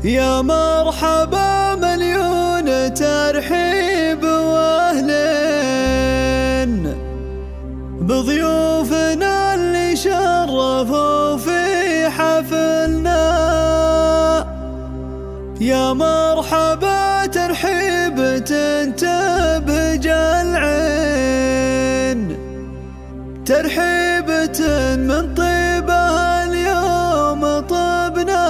يا مرحبا مليون ترحيب واهلين بضيوفنا اللي شرفوا في حفلنا. يا مرحبا ترحيب تنتبج العين، ترحيبة من طيبها اليوم طبنا.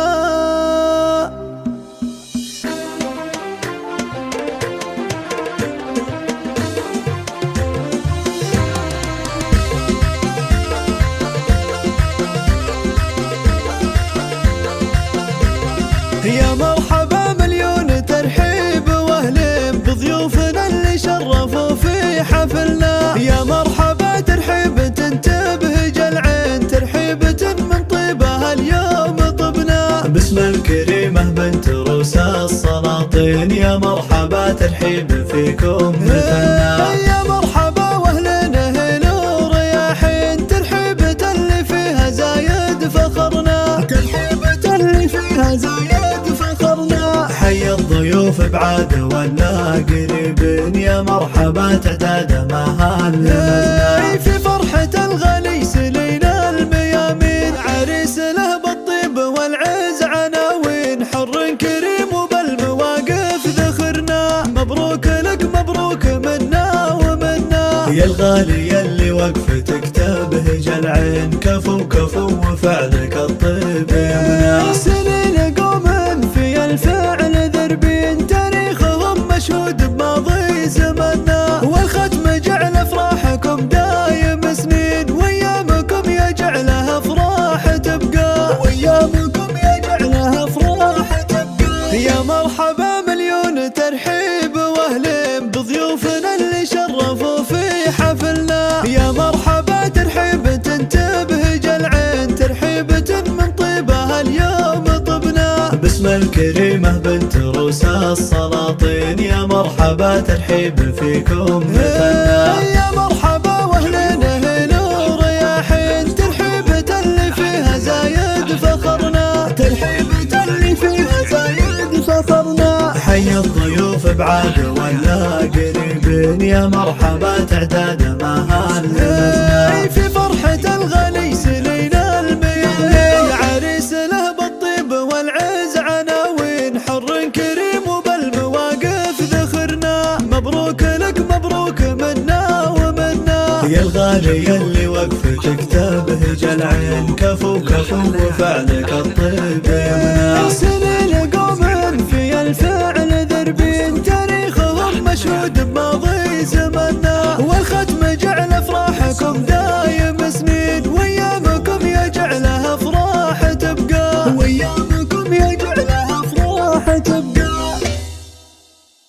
يا مرحبا مليون ترحيب واهلين بضيوفنا اللي شرفوا في حفلنا. يا مرحبا ترحيب تنتبهج العين، ترحيبة من طيبها اليوم طبنا. باسم الكريمة بنت روس السلاطين، يا مرحبا ترحيب فيكم مثلنا. يا مرحبا واهلنا هنا ورياحين، ترحيبة اللي فيها زايد فخرنا، ترحيبة اللي فيها زايد فخرنا. حي الضيوف بعاد ولا قريبين، يا مرحبا تعتاد مهال لمزنا. في فرحة الغالي سلينا الميامين، عريس له بالطيب والعز عناوين، حر كريم وبالمواقف ذخرنا. مبروك لك مبروك منا ومنا، يا الغالي اللي وقفتك تبهج العين، كفو كفو وفعلك الطيب يمنى. سنين قوم في الفعل ذربين، تاريخهم مشهود بماضي زمنا. والختم جعل افراحكم دايم سنين، وايامكم يجعلها افراح تبقى، وايامكم يجعلها افراح تبقى. يا مرحبا مليون ترحيب واهلين بضيوفنا اللي شرفوا في حفلنا. يا مرحبا ترحيب تنتبهج العين، ترحيبة من طيبها اليوم طبنا. باسم الكريمة بنت روس السلاطين، يا مرحبا ترحيب فيكم مثلنا. يا مرحبا واهلنا هنا ورياحين، ترحيبة اللي فيها زايد فخرنا، ترحيبة اللي فيها زايد فخرنا. حي الضيوف بعاد ولا قريبين، يا مرحبا تعتاد مهال لمزنا. في فرحة الغالي سلينا الميامين، عريس له بالطيب والعز عناوين، حر كريم وبالمواقف ذخرنا. مبروك لك مبروك منا ومنا، يا الغالي اللي وقفتك تبهج العين، كفو كفو وفعلك الطيب يمنى.